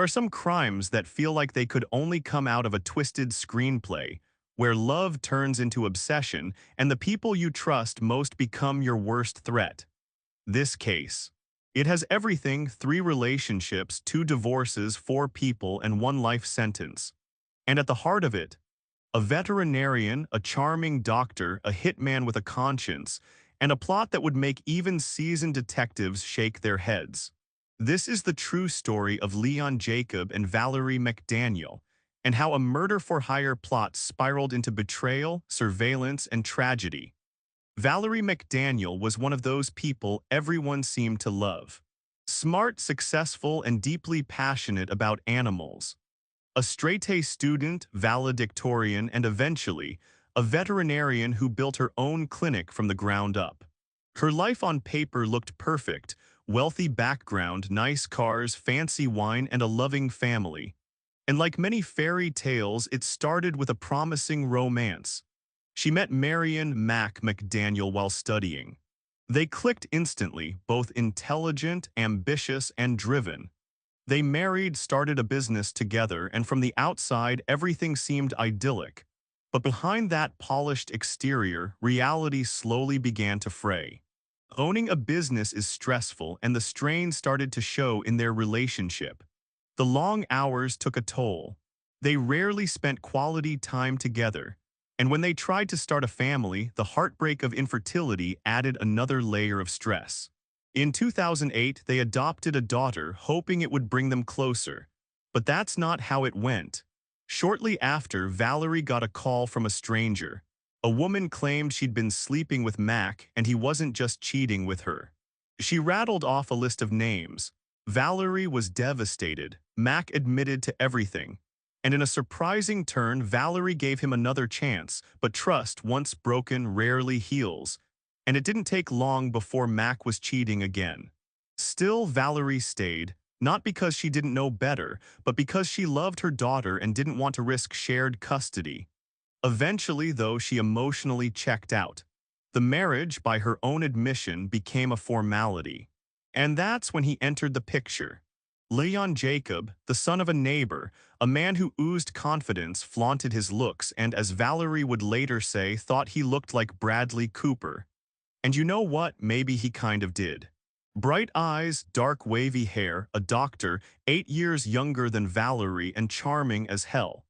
There are some crimes that feel like they could only come out of a twisted screenplay, where love turns into obsession and the people you trust most become your worst threat. This case. It has everything: 3 relationships, 2 divorces, 4 people, and 1 life sentence. And at the heart of it, a veterinarian, a charming doctor, a hitman with a conscience, and a plot that would make even seasoned detectives shake their heads. This is the true story of Leon Jacob and Valerie McDaniel, and how a murder-for-hire plot spiraled into betrayal, surveillance, and tragedy. Valerie McDaniel was one of those people everyone seemed to love. Smart, successful, and deeply passionate about animals. A straight-A student, valedictorian, and eventually, a veterinarian who built her own clinic from the ground up. Her life on paper looked perfect: wealthy background, nice cars, fancy wine, and a loving family. And like many fairy tales, it started with a promising romance. She met Marion Mac McDaniel while studying. They clicked instantly, both intelligent, ambitious, and driven. They married, started a business together, and from the outside, everything seemed idyllic. But behind that polished exterior, reality slowly began to fray. Owning a business is stressful, and the strain started to show in their relationship. The long hours took a toll. They rarely spent quality time together. And when they tried to start a family, the heartbreak of infertility added another layer of stress. In 2008, they adopted a daughter, hoping it would bring them closer. But that's not how it went. Shortly after, Valerie got a call from a stranger. A woman claimed she'd been sleeping with Mac, and he wasn't just cheating with her. She rattled off a list of names. Valerie was devastated. Mac admitted to everything. And in a surprising turn, Valerie gave him another chance, but trust, once broken, rarely heals. And it didn't take long before Mac was cheating again. Still, Valerie stayed, not because she didn't know better, but because she loved her daughter and didn't want to risk shared custody. Eventually, though, she emotionally checked out. The marriage, by her own admission, became a formality. And that's when he entered the picture. Leon Jacob, the son of a neighbor, a man who oozed confidence, flaunted his looks, and as Valerie would later say, thought he looked like Bradley Cooper. And you know what? Maybe he kind of did. Bright eyes, dark wavy hair, a doctor, 8 years younger than Valerie, and charming as hell.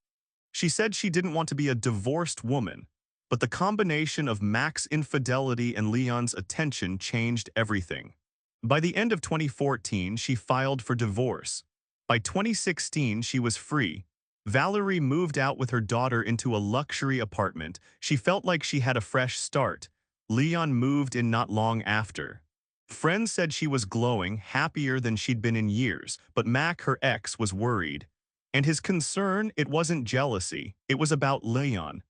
She said she didn't want to be a divorced woman, but the combination of Mac's infidelity and Leon's attention changed everything. By the end of 2014, she filed for divorce. By 2016, she was free. Valerie moved out with her daughter into a luxury apartment. She felt like she had a fresh start. Leon moved in not long after. Friends said she was glowing, happier than she'd been in years, but Mac, her ex, was worried. And his concern, it wasn't jealousy, it was about Leon.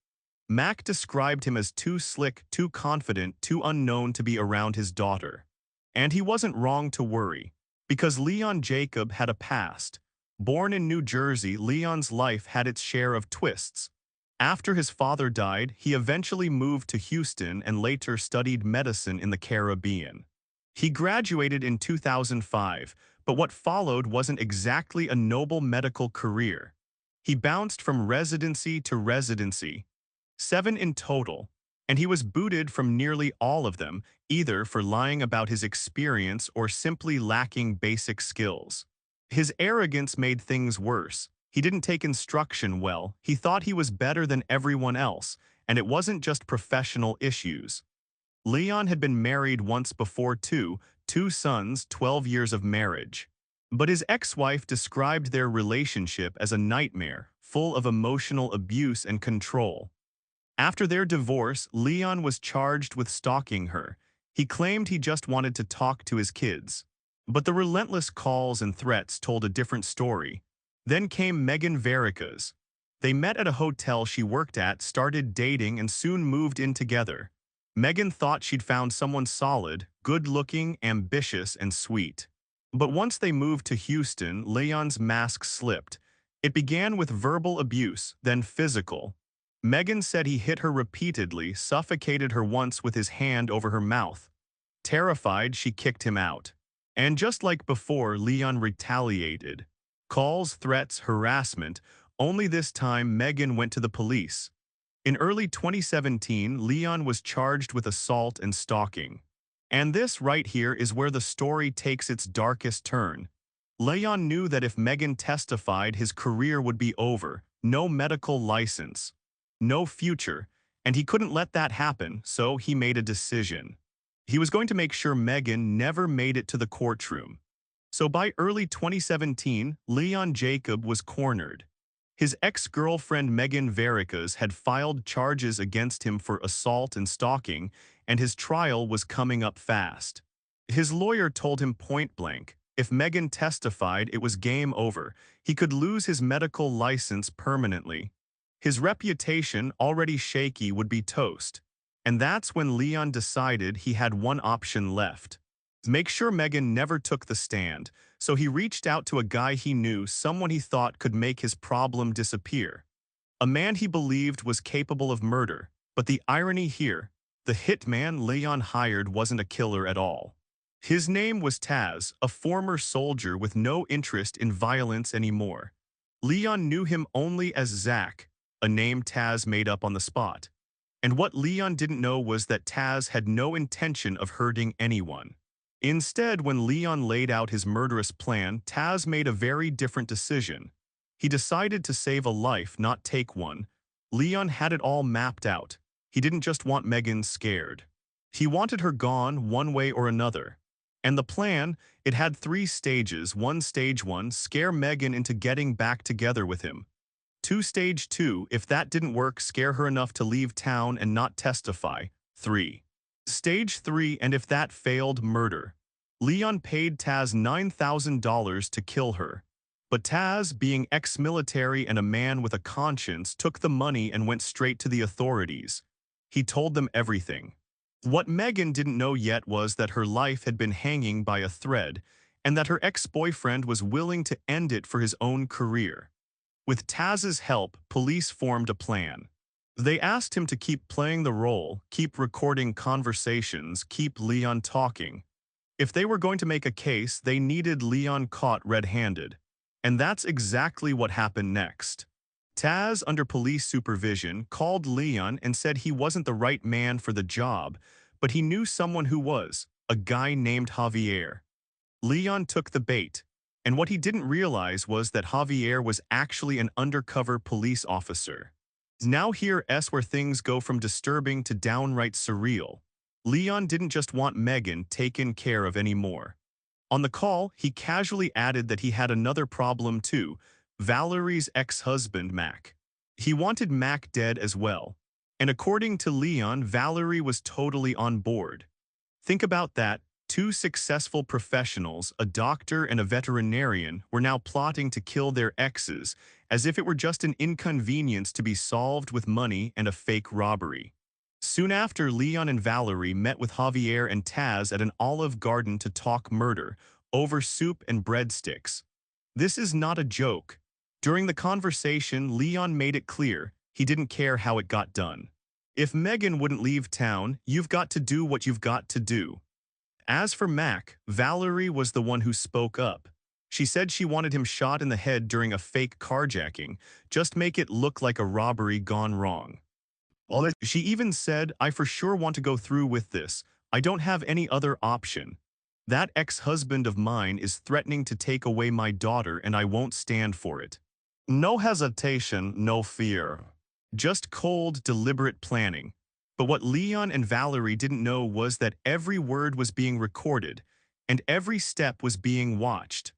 Mac described him as too slick, too confident, too unknown to be around his daughter. And he wasn't wrong to worry, because Leon Jacob had a past. Born in New Jersey, Leon's life had its share of twists. After his father died, he eventually moved to Houston and later studied medicine in the Caribbean. He graduated in 2005, but what followed wasn't exactly a noble medical career. He bounced from residency to residency, 7 in total, and he was booted from nearly all of them, either for lying about his experience or simply lacking basic skills. His arrogance made things worse. He didn't take instruction well. He thought he was better than everyone else, and it wasn't just professional issues. Leon had been married once before too, 2 sons, 12 years of marriage. But his ex-wife described their relationship as a nightmare, full of emotional abuse and control. After their divorce, Leon was charged with stalking her. He claimed he just wanted to talk to his kids. But the relentless calls and threats told a different story. Then came Megan Vericas. They met at a hotel she worked at, started dating, and soon moved in together. Megan thought she'd found someone solid, good-looking, ambitious, and sweet. But once they moved to Houston, Leon's mask slipped. It began with verbal abuse, then physical. Megan said he hit her repeatedly, suffocated her once with his hand over her mouth. Terrified, she kicked him out. And just like before, Leon retaliated. Calls, threats, harassment. Only this time, Megan went to the police. In early 2017, Leon was charged with assault and stalking. And this right here is where the story takes its darkest turn. Leon knew that if Megan testified, his career would be over. No medical license, no future, and he couldn't let that happen, so he made a decision. He was going to make sure Megan never made it to the courtroom. So by early 2017, Leon Jacob was cornered. His ex-girlfriend Megan Varicas had filed charges against him for assault and stalking, and his trial was coming up fast. His lawyer told him point-blank, if Megan testified, it was game over. He could lose his medical license permanently. His reputation, already shaky, would be toast. And that's when Leon decided he had one option left. Make sure Megan never took the stand, so he reached out to a guy he knew, someone he thought could make his problem disappear. A man he believed was capable of murder, but the irony here, the hitman Leon hired wasn't a killer at all. His name was Taz, a former soldier with no interest in violence anymore. Leon knew him only as Zach, a name Taz made up on the spot. And what Leon didn't know was that Taz had no intention of hurting anyone. Instead, when Leon laid out his murderous plan, Taz made a very different decision. He decided to save a life, not take one. Leon had it all mapped out. He didn't just want Megan scared. He wanted her gone one way or another. And the plan, it had 3 stages. Stage 1, scare Megan into getting back together with him. Stage 2, if that didn't work, scare her enough to leave town and not testify. 3. Stage 3, and if that failed, murder. Leon paid Taz $9,000 to kill her. But Taz, being ex-military and a man with a conscience, took the money and went straight to the authorities. He told them everything. What Megan didn't know yet was that her life had been hanging by a thread, and that her ex-boyfriend was willing to end it for his own career. With Taz's help, police formed a plan. They asked him to keep playing the role, keep recording conversations, keep Leon talking. If they were going to make a case, they needed Leon caught red-handed. And that's exactly what happened next. Taz, under police supervision, called Leon and said he wasn't the right man for the job, but he knew someone who was, a guy named Javier. Leon took the bait, and what he didn't realize was that Javier was actually an undercover police officer. Now here's where things go from disturbing to downright surreal. Leon didn't just want Megan taken care of anymore. On the call, he casually added that he had another problem too, Valerie's ex-husband, Mac. He wanted Mac dead as well. And according to Leon, Valerie was totally on board. Think about that. 2 successful professionals, a doctor and a veterinarian, were now plotting to kill their exes, as if it were just an inconvenience to be solved with money and a fake robbery. Soon after, Leon and Valerie met with Javier and Taz at an Olive Garden to talk murder, over soup and breadsticks. This is not a joke. During the conversation, Leon made it clear he didn't care how it got done. If Megan wouldn't leave town, you've got to do what you've got to do. As for Mac, Valerie was the one who spoke up. She said she wanted him shot in the head during a fake carjacking, just make it look like a robbery gone wrong. She even said, I for sure want to go through with this. I don't have any other option. That ex-husband of mine is threatening to take away my daughter and I won't stand for it. No hesitation, no fear. Just cold, deliberate planning. But what Leon and Valerie didn't know was that every word was being recorded, and every step was being watched.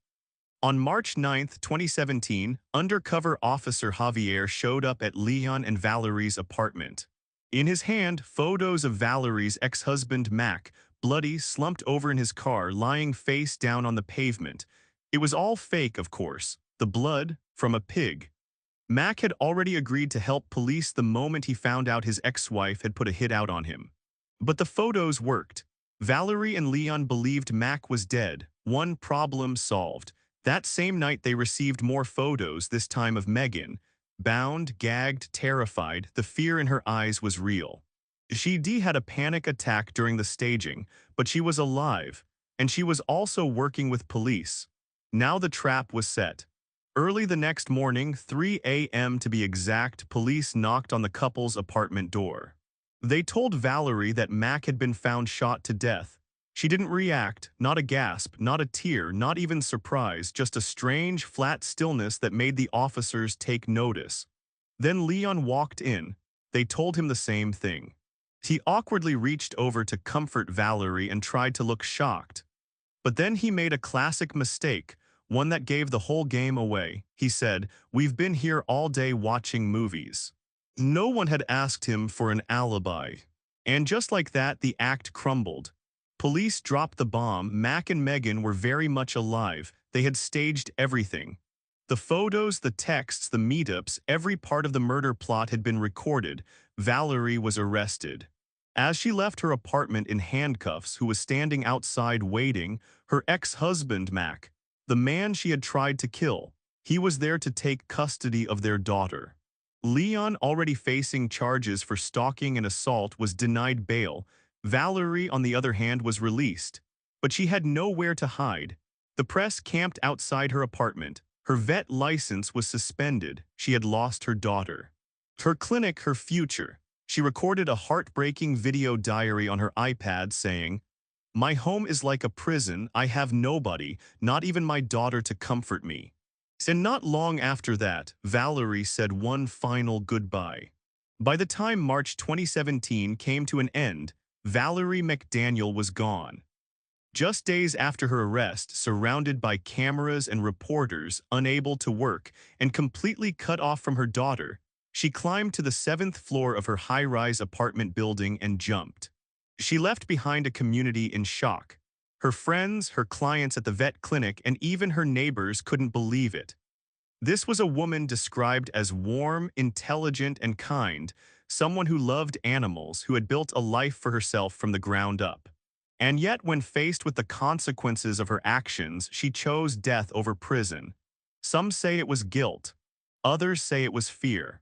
On March 9, 2017, undercover officer Javier showed up at Leon and Valerie's apartment. In his hand, photos of Valerie's ex-husband Mac, bloody, slumped over in his car, lying face down on the pavement. It was all fake, of course. The blood from a pig. Mac had already agreed to help police the moment he found out his ex-wife had put a hit out on him. But the photos worked. Valerie and Leon believed Mac was dead. One problem solved. That same night they received more photos, this time of Megan. Bound, gagged, terrified, the fear in her eyes was real. She had a panic attack during the staging, but she was alive, and she was also working with police. Now the trap was set. Early the next morning, 3 a.m. to be exact, police knocked on the couple's apartment door. They told Valerie that Mac had been found shot to death. She didn't react, not a gasp, not a tear, not even surprise, just a strange, flat stillness that made the officers take notice. Then Leon walked in. They told him the same thing. He awkwardly reached over to comfort Valerie and tried to look shocked. But then he made a classic mistake, one that gave the whole game away. He said, "We've been here all day watching movies." No one had asked him for an alibi. And just like that, the act crumbled. Police dropped the bomb. Mac and Megan were very much alive. They had staged everything. The photos, the texts, the meetups, every part of the murder plot had been recorded. Valerie was arrested. As she left her apartment in handcuffs, who was standing outside waiting, her ex-husband, Mac, the man she had tried to kill, he was there to take custody of their daughter. Leon, already facing charges for stalking and assault, was denied bail. Valerie, on the other hand, was released. But she had nowhere to hide. The press camped outside her apartment. Her vet license was suspended. She had lost her daughter. Her clinic, her future. She recorded a heartbreaking video diary on her iPad saying, "My home is like a prison. I have nobody, not even my daughter, to comfort me." And not long after that, Valerie said one final goodbye. By the time March 2017 came to an end, Valerie McDaniel was gone. Just days after her arrest, surrounded by cameras and reporters, unable to work, and completely cut off from her daughter, she climbed to the 7th floor of her high-rise apartment building and jumped. She left behind a community in shock. Her friends, her clients at the vet clinic, and even her neighbors couldn't believe it. This was a woman described as warm, intelligent, and kind, someone who loved animals, who had built a life for herself from the ground up. And yet, when faced with the consequences of her actions, she chose death over prison. Some say it was guilt. Others say it was fear.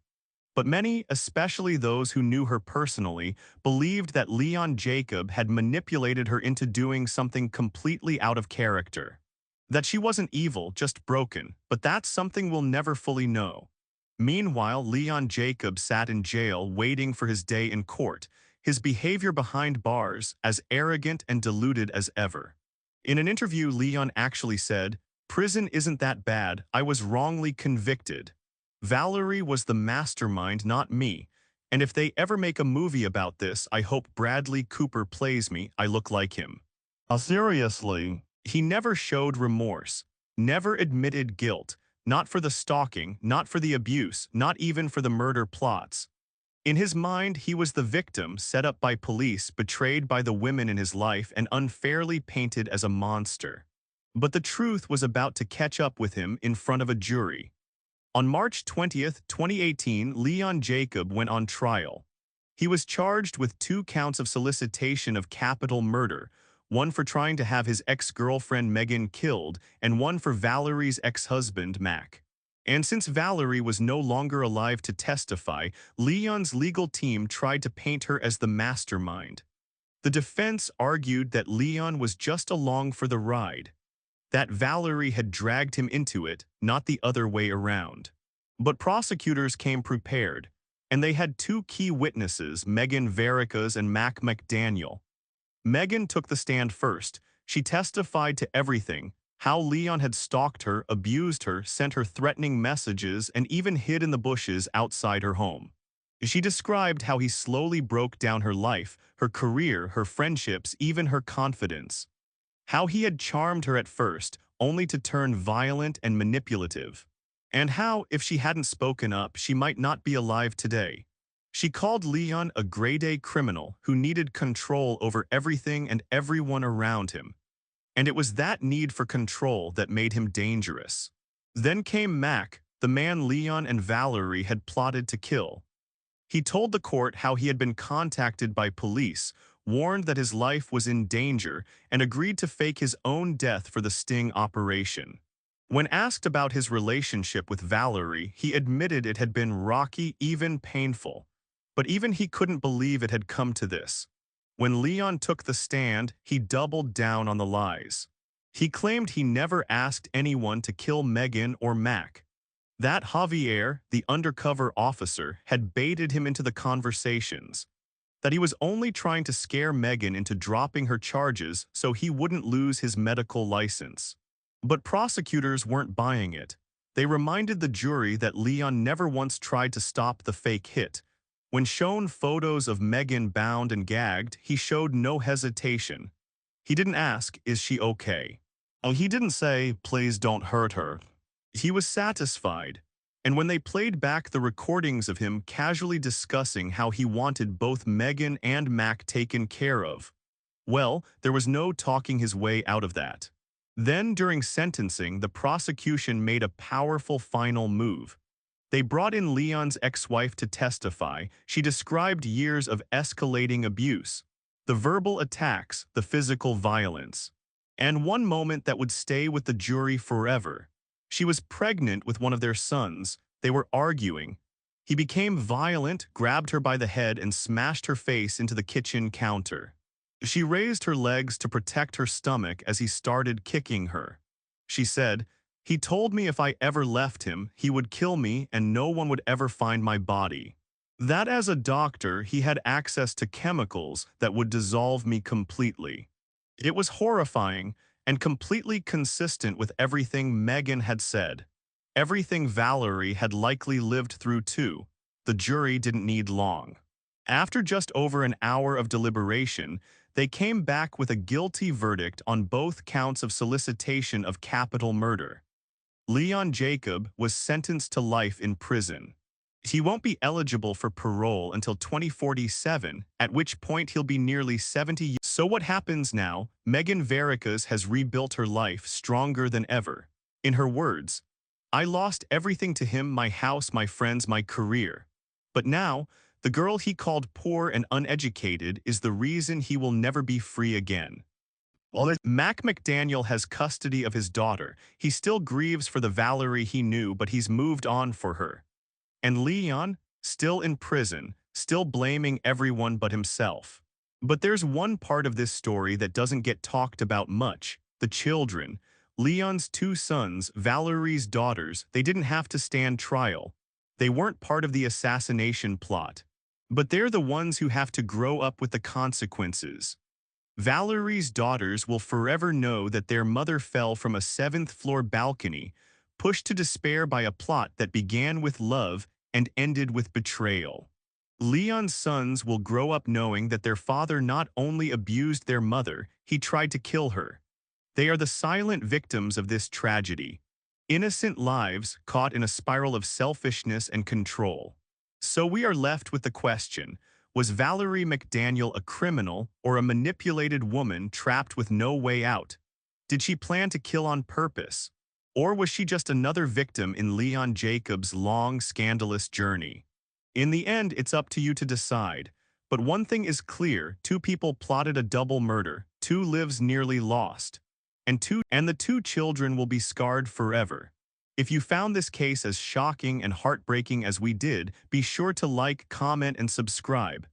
But many, especially those who knew her personally, believed that Leon Jacob had manipulated her into doing something completely out of character. That she wasn't evil, just broken, but that's something we'll never fully know. Meanwhile, Leon Jacob sat in jail waiting for his day in court, his behavior behind bars as arrogant and deluded as ever. In an interview, Leon actually said, "Prison isn't that bad, I was wrongly convicted. Valerie was the mastermind, not me. And if they ever make a movie about this, I hope Bradley Cooper plays me. I look like him." Seriously? He never showed remorse, never admitted guilt, not for the stalking, not for the abuse, not even for the murder plots. In his mind, he was the victim set up by police, betrayed by the women in his life, and unfairly painted as a monster. But the truth was about to catch up with him in front of a jury. On March 20th, 2018, Leon Jacob went on trial. He was charged with 2 counts of solicitation of capital murder, one for trying to have his ex-girlfriend Megan killed, and one for Valerie's ex-husband Mac. And since Valerie was no longer alive to testify, Leon's legal team tried to paint her as the mastermind. The defense argued that Leon was just along for the ride, that Valerie had dragged him into it, not the other way around. But prosecutors came prepared, and they had 2 key witnesses, Megan Varicas and Mac McDaniel. Megan took the stand first. She testified to everything, how Leon had stalked her, abused her, sent her threatening messages, and even hid in the bushes outside her home. She described how he slowly broke down her life, her career, her friendships, even her confidence. How he had charmed her at first, only to turn violent and manipulative. And how, if she hadn't spoken up, she might not be alive today. She called Leon a grade-A criminal who needed control over everything and everyone around him. And it was that need for control that made him dangerous. Then came Mac, the man Leon and Valerie had plotted to kill. He told the court how he had been contacted by police, warned that his life was in danger, and agreed to fake his own death for the sting operation. When asked about his relationship with Valerie, he admitted it had been rocky, even painful. But even he couldn't believe it had come to this. When Leon took the stand, he doubled down on the lies. He claimed he never asked anyone to kill Megan or Mac. That Javier, the undercover officer, had baited him into the conversations. That he was only trying to scare Megan into dropping her charges so he wouldn't lose his medical license. But prosecutors weren't buying it. They reminded the jury that Leon never once tried to stop the fake hit. When shown photos of Megan bound and gagged, he showed no hesitation. He didn't ask, "Is she okay?" He didn't say, "Please don't hurt her." He was satisfied. And when they played back the recordings of him casually discussing how he wanted both Megan and Mac taken care of, well, there was no talking his way out of that. Then, during sentencing, the prosecution made a powerful final move. They brought in Leon's ex-wife to testify. She described years of escalating abuse, the verbal attacks, the physical violence, and one moment that would stay with the jury forever. She was pregnant with one of their sons. They were arguing. He became violent, grabbed her by the head, and smashed her face into the kitchen counter. She raised her legs to protect her stomach as he started kicking her. She said, "He told me if I ever left him, he would kill me and no one would ever find my body. That as a doctor, he had access to chemicals that would dissolve me completely." It was horrifying and completely consistent with everything Megan had said. Everything Valerie had likely lived through too. The jury didn't need long. After just over an hour of deliberation, they came back with a guilty verdict on both counts of solicitation of capital murder. Leon Jacob was sentenced to life in prison. He won't be eligible for parole until 2047, at which point he'll be nearly 70 years. So what happens now? Megan Vericas has rebuilt her life stronger than ever. In her words, "I lost everything to him, my house, my friends, my career. But now, the girl he called poor and uneducated is the reason he will never be free again." Mac McDaniel has custody of his daughter. He still grieves for the Valerie he knew, but he's moved on for her. And Leon, still in prison, still blaming everyone but himself. But there's one part of this story that doesn't get talked about much: the children. Leon's two sons, Valerie's daughters, they didn't have to stand trial. They weren't part of the assassination plot. But they're the ones who have to grow up with the consequences. Valerie's daughters will forever know that their mother fell from a 7th-floor balcony, pushed to despair by a plot that began with love and ended with betrayal. Leon's sons will grow up knowing that their father not only abused their mother, he tried to kill her. They are the silent victims of this tragedy. Innocent lives caught in a spiral of selfishness and control. So we are left with the question: was Valerie McDaniel a criminal or a manipulated woman trapped with no way out? Did she plan to kill on purpose? Or was she just another victim in Leon Jacob's long, scandalous journey? In the end, it's up to you to decide. But one thing is clear: two people plotted a double murder, 2 lives nearly lost, and the 2 children will be scarred forever. If you found this case as shocking and heartbreaking as we did, be sure to like, comment, and subscribe.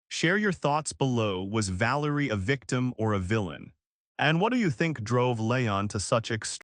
Share your thoughts below. Was Valerie a victim or a villain? And what do you think drove Leon to such extreme